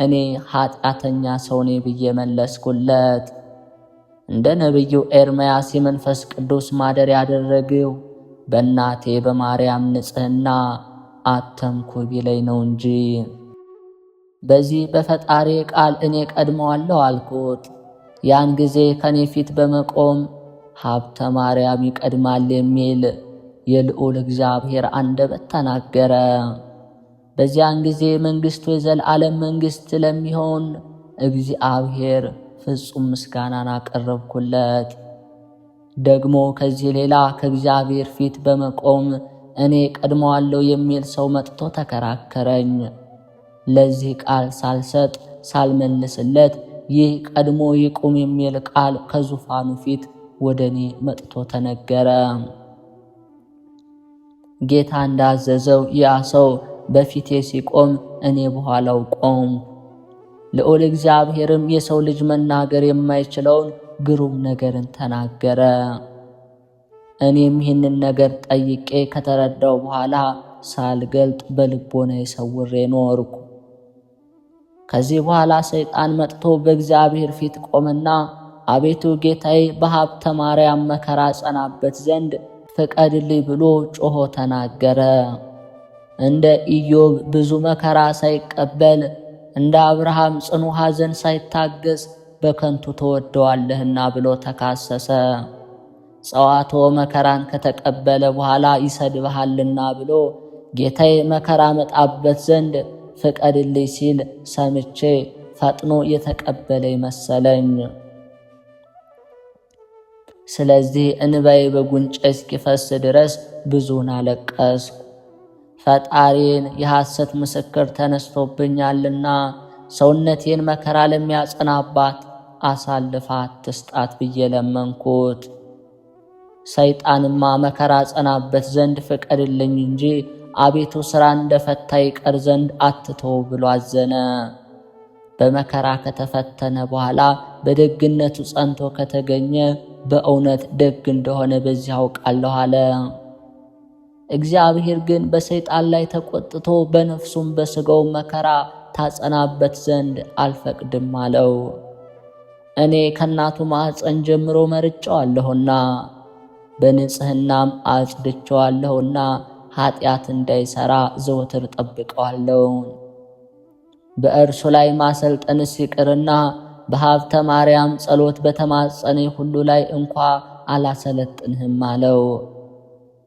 እኔ ኃጢአተኛ ሰው ነኝ ብዬ መለስኩለት። እንደ ነቢዩ ኤርምያስ የመንፈስ ቅዱስ ማደሪያ ያደረግው በእናቴ በማርያም ንጽሕና አተምኩ ቢለኝ ነው እንጂ። በዚህ በፈጣሪ ቃል እኔ ቀድመዋለሁ አልኩት። ያን ጊዜ ከኔ ፊት በመቆም ሀብተ ማርያም ይቀድማል የሚል የልዑል እግዚአብሔር አንደበት ተናገረ። በዚያን ጊዜ መንግሥቱ የዘላለም መንግሥት ለሚሆን እግዚአብሔር ፍጹም ምስጋናን አቀረብኩለት። ደግሞ ከዚህ ሌላ ከእግዚአብሔር ፊት በመቆም እኔ ቀድመዋለሁ የሚል ሰው መጥቶ ተከራከረኝ። ለዚህ ቃል ሳልሰጥ ሳልመልስለት ይህ ቀድሞ ይቁም የሚል ቃል ከዙፋኑ ፊት ወደ እኔ መጥቶ ተነገረ። ጌታ እንዳዘዘው ያ ሰው በፊቴ ሲቆም እኔ በኋላው ቆም። ልዑል እግዚአብሔርም የሰው ልጅ መናገር የማይችለውን ግሩም ነገርን ተናገረ። እኔም ይህንን ነገር ጠይቄ ከተረዳው በኋላ ሳልገልጥ በልቦናዬ ሰውሬ ኖርኩ። ከዚህ በኋላ ሰይጣን መጥቶ በእግዚአብሔር ፊት ቆመና አቤቱ ጌታዬ በሀብተ ማርያም መከራ ጸናበት ዘንድ ፍቀድልኝ ብሎ ጮኾ ተናገረ። እንደ ኢዮብ ብዙ መከራ ሳይቀበል እንደ አብርሃም ጽኑ ሐዘን ሳይታገስ በከንቱ ተወደዋለህና ብሎ ተካሰሰ። ጸዋትወ መከራን ከተቀበለ በኋላ ይሰድብሃልና ብሎ ጌታዬ መከራ መጣበት ዘንድ ፍቀድልኝ ሲል ሰምቼ ፈጥኖ የተቀበለ መሰለኝ። ስለዚህ እንባዬ በጉንጬ እስኪፈስ ድረስ ብዙን አለቀስኩ። ፈጣሪን የሐሰት ምስክር ተነስቶብኛልና ሰውነቴን መከራ ለሚያጸናባት አሳልፋ አትስጣት ብዬ ለመንኩት። ሰይጣንማ መከራ ጸናበት ዘንድ ፍቀድልኝ እንጂ አቤቱ ሥራ እንደፈታ ይቀር ዘንድ አትተው ብሎ አዘነ። በመከራ ከተፈተነ በኋላ በደግነቱ ጸንቶ ከተገኘ በእውነት ደግ እንደሆነ በዚህ አውቃለሁ አለ። እግዚአብሔር ግን በሰይጣን ላይ ተቆጥቶ በነፍሱም በሥጋው መከራ ታጸናበት ዘንድ አልፈቅድም አለው። እኔ ከእናቱ ማኅፀን ጀምሮ መርጬዋለሁና በንጽሕናም አጽድቼዋለሁና ኃጢአት እንዳይሠራ ዘወትር ጠብቀዋለሁ። በእርሱ ላይ ማሰልጠንስ ይቅርና በሀብተ ማርያም ጸሎት በተማጸነ ሁሉ ላይ እንኳ አላሰለጥንህም አለው።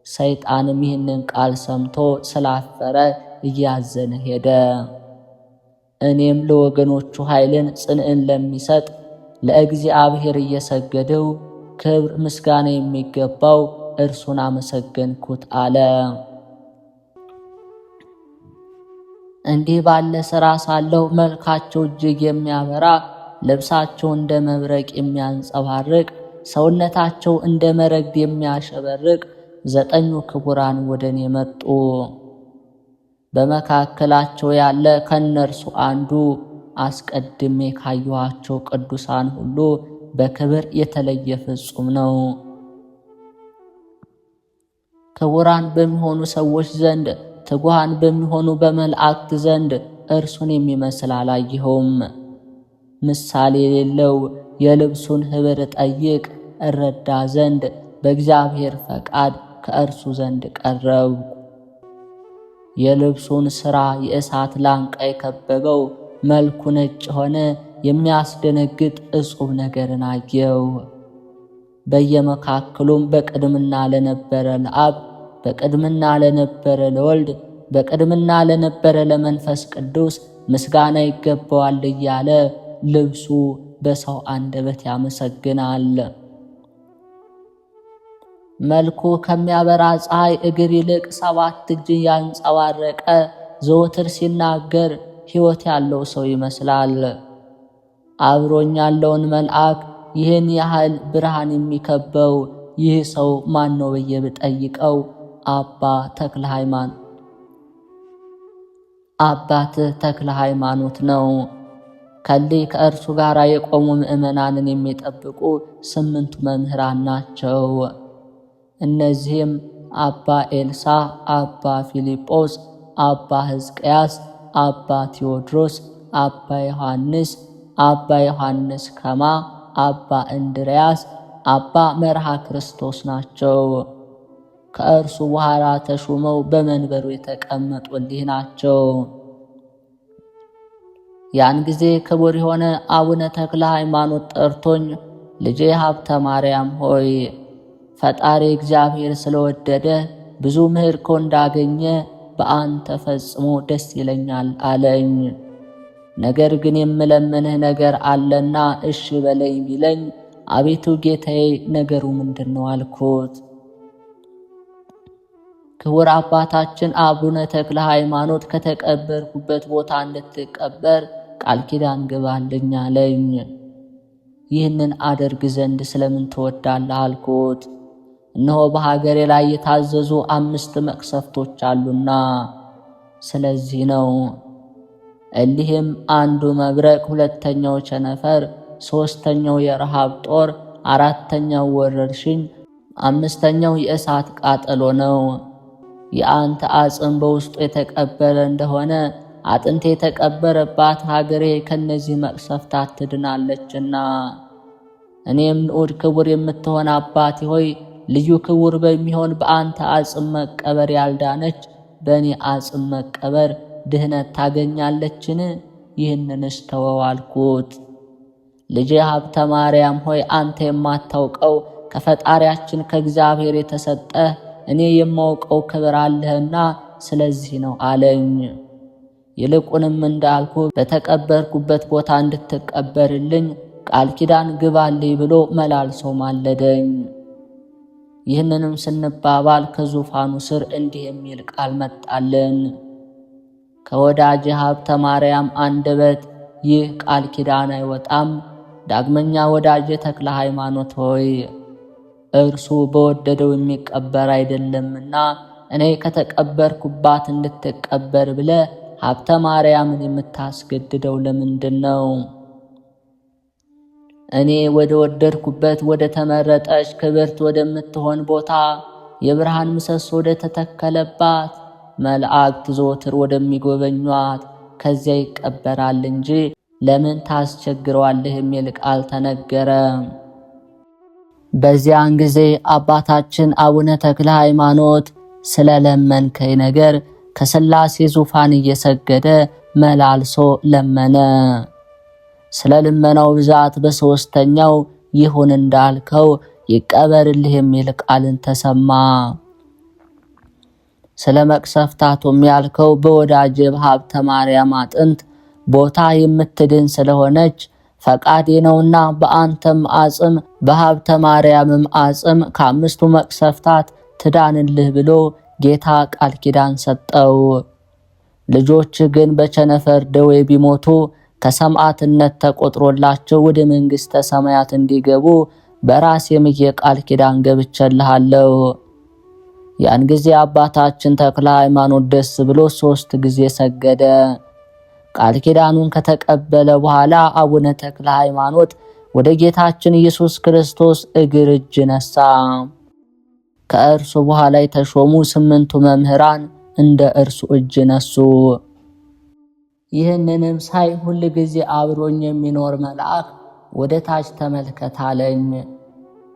ሰይጣንም ይህንን ቃል ሰምቶ ስላፈረ እያዘነ ሄደ። እኔም ለወገኖቹ ኃይልን ጽንዕን ለሚሰጥ ለእግዚአብሔር እየሰገድሁ ክብር ምስጋና የሚገባው እርሱን አመሰገንኩት አለ። እንዲህ ባለ ሥራ ሳለሁ መልካቸው እጅግ የሚያበራ፣ ልብሳቸው እንደ መብረቅ የሚያንጸባርቅ፣ ሰውነታቸው እንደ መረግድ የሚያሸበርቅ 9 ክቡራን ወደ እኔ መጡ። በመካከላቸው ያለ ከእነርሱ አንዱ አስቀድሜ ካየኋቸው ቅዱሳን ሁሉ በክብር የተለየ ፍጹም ነው። ክቡራን በሚሆኑ ሰዎች ዘንድ፣ ትጉሃን በሚሆኑ በመላእክት ዘንድ እርሱን የሚመስል አላየኸውም። ምሳሌ የሌለው የልብሱን ኅብር ጠይቅ እረዳ ዘንድ በእግዚአብሔር ፈቃድ ከእርሱ ዘንድ ቀረብኩ። የልብሱን ሥራ የእሳት ላንቃ የከበበው መልኩ ነጭ ሆነ፣ የሚያስደነግጥ እጹብ ነገርን አየው። በየመካከሉም በቅድምና ለነበረ ለአብ፣ በቅድምና ለነበረ ለወልድ፣ በቅድምና ለነበረ ለመንፈስ ቅዱስ ምስጋና ይገባዋል እያለ ልብሱ በሰው አንደበት ያመሰግናል። መልኩ ከሚያበራ ፀሐይ እግር ይልቅ 7 እጅ ያንጸባረቀ ዘወትር ሲናገር ሕይወት ያለው ሰው ይመስላል። አብሮኝ ያለውን መልአክ ይህን ያህል ብርሃን የሚከበው ይህ ሰው ማን ነው ብዬ ብጠይቀው አባትህ ተክለ ሃይማኖት ነው። ከሊህ ከእርሱ ጋር የቆሙ ምእመናንን የሚጠብቁ 8 መምህራን ናቸው። እነዚህም አባ ኤልሳ፣ አባ ፊልጶስ፣ አባ ሕዝቅያስ፣ አባ ቴዎድሮስ፣ አባ ዮሐንስ ከማ፣ አባ እንድርያስ፣ አባ መርሃ ክርስቶስ ናቸው። ከእርሱ በኋላ ተሹመው በመንበሩ የተቀመጡልህ ናቸው። ያን ጊዜ ክቡር የሆነ አቡነ ተክለ ሃይማኖት ጠርቶኝ ልጄ ሀብተ ማርያም ሆይ ፈጣሪ እግዚአብሔር ስለወደደ ብዙ ምሕርኮ እንዳገኘ በአንተ ፈጽሞ ደስ ይለኛል አለኝ። ነገር ግን የምለምንህ ነገር አለና እሺ በለኝ ቢለኝ፣ አቤቱ ጌታዬ ነገሩ ምንድነው አልኩት። ክቡር አባታችን አቡነ ተክለ ሃይማኖት ከተቀበርኩበት ቦታ እንድትቀበር ቃል ኪዳን ግባልኝ አለኝ። ይህንን አደርግ ዘንድ ስለምን ትወዳለህ አልኩት። እነሆ በሀገሬ ላይ የታዘዙ 5 መቅሰፍቶች አሉና ስለዚህ ነው። እሊህም አንዱ መብረቅ፣ 2ኛው ቸነፈር፣ 3ኛው የረሃብ ጦር፣ 4ኛው ወረርሽኝ፣ 5ኛው የእሳት ቃጠሎ ነው። የአንተ አጽም በውስጡ የተቀበረ እንደሆነ አጥንቴ የተቀበረባት ሀገሬ ከነዚህ መቅሰፍታት ትድናለችና፣ እኔም ንዑድ ክቡር የምትሆን አባቴ ሆይ ልዩ ክቡር በሚሆን በአንተ አጽም መቀበር ያልዳነች በእኔ አጽም መቀበር ድህነት ታገኛለችን? ይህንንስ ተወው አልኩት። ልጄ ሀብተ ማርያም ሆይ አንተ የማታውቀው ከፈጣሪያችን ከእግዚአብሔር የተሰጠህ እኔ የማውቀው ክብር አለህና ስለዚህ ነው አለኝ። ይልቁንም እንዳልኩ በተቀበርኩበት ቦታ እንድትቀበርልኝ ቃል ኪዳን ግባልኝ ብሎ መላልሶ ማለደኝ። ይህንንም ስንባባል ከዙፋኑ ስር እንዲህ የሚል ቃል መጣልን። ከወዳጅ ሀብተ ማርያም አንደበት ይህ ቃል ኪዳን አይወጣም። ዳግመኛ ወዳጅ ተክለ ሃይማኖት ሆይ እርሱ በወደደው የሚቀበር አይደለምና እኔ ከተቀበርኩባት እንድትቀበር ብለ ሀብተ ማርያምን የምታስገድደው ለምንድን ነው? እኔ ወደ ወደድኩበት ወደ ተመረጠች ክብርት ወደምትሆን ቦታ የብርሃን ምሰሶ ወደ ተተከለባት መላእክት ዘወትር ወደሚጎበኟት ከዚያ ይቀበራል እንጂ ለምን ታስቸግረዋለህ የሚል ቃል ተነገረ። በዚያን ጊዜ አባታችን አቡነ ተክለ ሃይማኖት ስለለመንከኝ ነገር ከሥላሴ ዙፋን እየሰገደ መላልሶ ለመነ። ስለ ልመናው ብዛት በ3ኛው ይሁን እንዳልከው ይቀበርልህ የሚል ቃልን ተሰማ። ስለ መቅሰፍታቱም ያልከው በወዳጄ በሀብተ ማርያም አጥንት ቦታ የምትድን ስለሆነች ፈቃዴ ነውና በአንተም አጽም በሀብተ ማርያምም አጽም ከአምስቱ መቅሰፍታት ትዳንልህ ብሎ ጌታ ቃል ኪዳን ሰጠው። ልጆች ግን በቸነፈር ደዌ ቢሞቱ ከሰማዕትነት ተቆጥሮላቸው ወደ መንግሥተ ሰማያት እንዲገቡ በራሴ ምዬ ቃል ኪዳን ገብቼልሃለሁ። ያን ጊዜ አባታችን ተክለ ሃይማኖት ደስ ብሎ 3 ጊዜ ሰገደ። ቃል ኪዳኑን ከተቀበለ በኋላ አቡነ ተክለ ሃይማኖት ወደ ጌታችን ኢየሱስ ክርስቶስ እግር እጅ ነሳ። ከእርሱ በኋላ የተሾሙ 8ቱ መምህራን እንደ እርሱ እጅ ነሱ። ይህንንም ሳይ ሁል ጊዜ አብሮኝ የሚኖር መልአክ ወደ ታች ተመልከት አለኝ።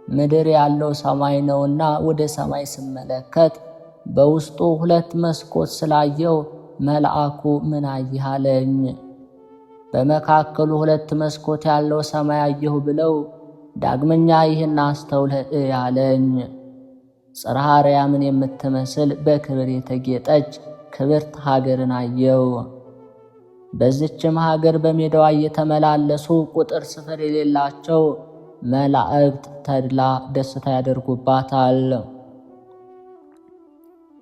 ምድር ያለው ሰማይ ነውና ወደ ሰማይ ስመለከት በውስጡ 2 መስኮት ስላየው መልአኩ ምን አየህ አለኝ። በመካከሉ 2 መስኮት ያለው ሰማይ አየሁ ብለው ዳግመኛ ይህን አስተውለህ እይ አለኝ። ጽርሐ አርያምን የምትመስል በክብር የተጌጠች ክብርት ሀገርን አየው። በዚችም ሀገር በሜዳዋ እየተመላለሱ ቁጥር ስፍር የሌላቸው መላእክት ተድላ ደስታ ያደርጉባታል።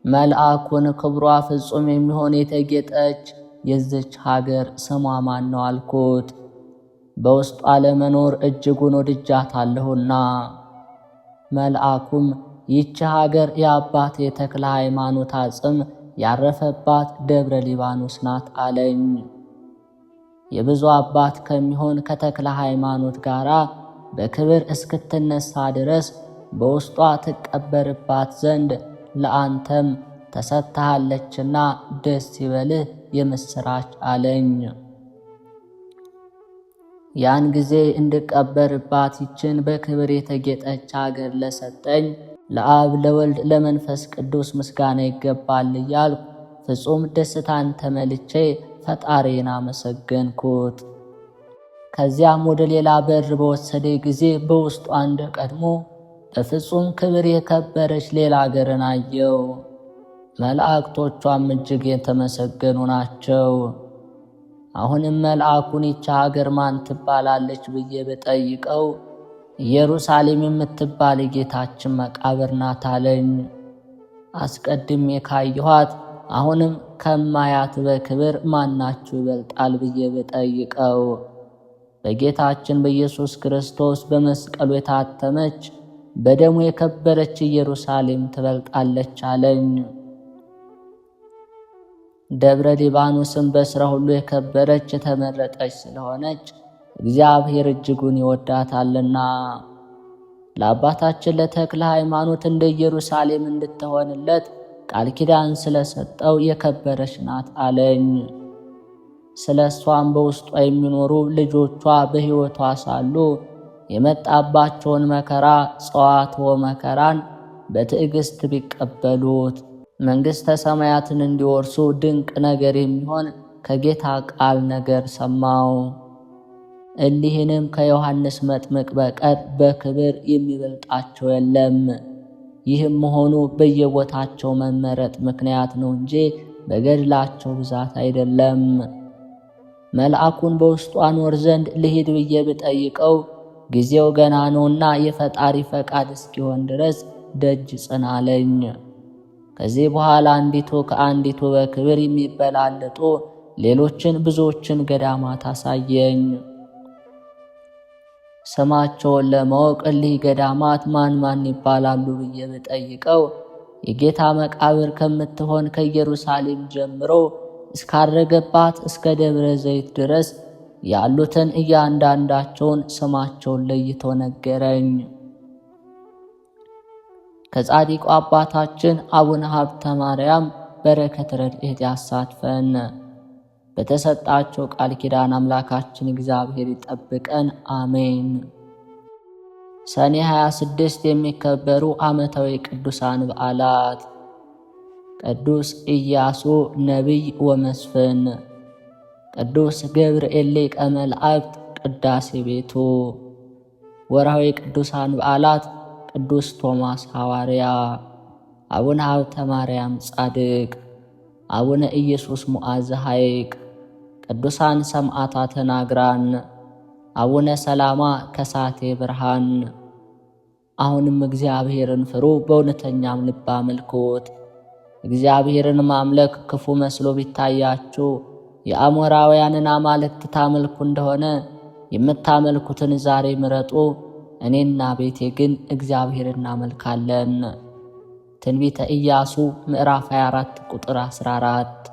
መልአኩን ክብሯ ፍጹም የሚሆን የተጌጠች የዚች ሀገር ስሟ ማን ነው አልኩት። በውስጧ ለመኖር እጅጉን ወድጃታለሁና። መልአኩም ይህች ሀገር የአባቴ ተክለ ሃይማኖት አጽም ያረፈባት ደብረ ሊባኖስ ናት አለኝ። የብዙ አባት ከሚሆን ከተክለ ሃይማኖት ጋር በክብር እስክትነሳ ድረስ በውስጧ ትቀበርባት ዘንድ ለአንተም ተሰጥታለችና ደስ ይበልህ የምስራች አለኝ። ያን ጊዜ እንድቀበርባት ይችን በክብር የተጌጠች ሀገር ለሰጠኝ ለአብ ለወልድ ለመንፈስ ቅዱስ ምስጋና ይገባል እያልኩ ፍጹም ደስታን ተመልቼ ፈጣሪን አመሰገንኩት። ከዚያም ወደ ሌላ በር በወሰደ ጊዜ በውስጧ እንደ ቀድሞ በፍጹም ክብር የከበረች ሌላ አገርን አየው። መላእክቶቿም እጅግ የተመሰገኑ ናቸው። አሁንም መልአኩን ይህች ሀገር ማን ትባላለች ብዬ ብጠይቀው ኢየሩሳሌም የምትባል የጌታችን መቃብር ናት አለኝ። አስቀድሜ ካየኋት አሁንም ከማያት በክብር ማናችሁ ይበልጣል ብዬ ብጠይቀው በጌታችን በኢየሱስ ክርስቶስ በመስቀሉ የታተመች በደሙ የከበረች ኢየሩሳሌም ትበልጣለች አለኝ። ደብረ ሊባኖስም በሥራ ሁሉ የከበረች የተመረጠች ስለሆነች እግዚአብሔር እጅጉን ይወዳታልና ለአባታችን ለተክለ ሃይማኖት እንደ ኢየሩሳሌም እንድትሆንለት ቃል ኪዳን ስለሰጠው የከበረች ናት አለኝ። ስለ እሷም በውስጧ የሚኖሩ ልጆቿ በሕይወቷ ሳሉ የመጣባቸውን መከራ ጸዋትወ መከራን በትዕግሥት ቢቀበሉት መንግሥተ ሰማያትን እንዲወርሱ ድንቅ ነገር የሚሆን ከጌታ ቃል ነገር ሰማው። እሊህንም ከዮሐንስ መጥምቅ በቀር በክብር የሚበልጣቸው የለም። ይህም መሆኑ በየቦታቸው መመረጥ ምክንያት ነው እንጂ በገድላቸው ብዛት አይደለም። መልአኩን በውስጡ አኖር ዘንድ ልሂድ ብዬ ብጠይቀው ጊዜው ገና ነውና የፈጣሪ ፈቃድ እስኪሆን ድረስ ደጅ ጽናለኝ። ከዚህ በኋላ አንዲቱ ከአንዲቱ በክብር የሚበላለጡ ሌሎችን ብዙዎችን ገዳማት አሳየኝ። ስማቸውን ለማወቅ እሊህ ገዳማት ማን ማን ይባላሉ ብዬ ብጠይቀው የጌታ መቃብር ከምትሆን ከኢየሩሳሌም ጀምሮ እስካረገባት እስከ ደብረ ዘይት ድረስ ያሉትን እያንዳንዳቸውን ስማቸውን ለይቶ ነገረኝ። ከጻድቁ አባታችን አቡነ ሀብተ ማርያም በረከት ረድኤት ያሳትፈን። በተሰጣቸው ቃል ኪዳን አምላካችን እግዚአብሔር ይጠብቀን፣ አሜን። ሰኔ 26 የሚከበሩ ዓመታዊ ቅዱሳን በዓላት፦ ቅዱስ ኢያሱ ነቢይ ወመስፍን፣ ቅዱስ ገብርኤል ሊቀ መላእክት ቅዳሴ ቤቱ። ወርሃዊ ቅዱሳን በዓላት፦ ቅዱስ ቶማስ ሐዋርያ፣ አቡነ ሀብተ ማርያም ጻድቅ፣ አቡነ ኢየሱስ ሙዓዘ ሐይቅ፣ ቅዱሳን ሰማዕታተ ናግራን፣ አቡነ ሰላማ ከሳቴ ብርሃን። አሁንም እግዚአብሔርን ፍሩ፣ በእውነተኛም ልብ አምልኩት። እግዚአብሔርን ማምለክ ክፉ መስሎ ቢታያችሁ የአሞራውያንን አማልክት ታመልኩ እንደሆነ የምታመልኩትን ዛሬ ምረጡ፣ እኔና ቤቴ ግን እግዚአብሔር እናመልካለን። ትንቢተ ኢያሱ ምዕራፍ 24 ቁጥር 14።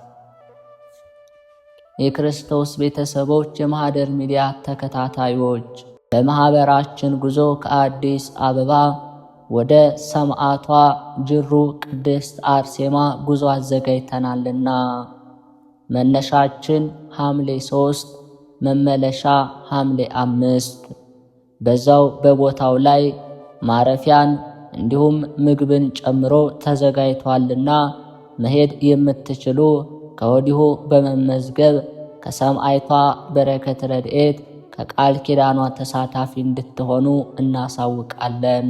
የክርስቶስ ቤተሰቦች፣ የማኅደር ሚዲያ ተከታታዮች፣ በማኅበራችን ጉዞ ከአዲስ አበባ ወደ ሰማዕቷ ጅሩ ቅድስት አርሴማ ጉዞ አዘጋጅተናልና መነሻችን ሐምሌ 3 መመለሻ ሐምሌ 5። በዛው በቦታው ላይ ማረፊያን እንዲሁም ምግብን ጨምሮ ተዘጋጅቷልና መሄድ የምትችሉ ከወዲሁ በመመዝገብ ከሰማዕቷ በረከት ረድኤት ከቃል ኪዳኗ ተሳታፊ እንድትሆኑ እናሳውቃለን።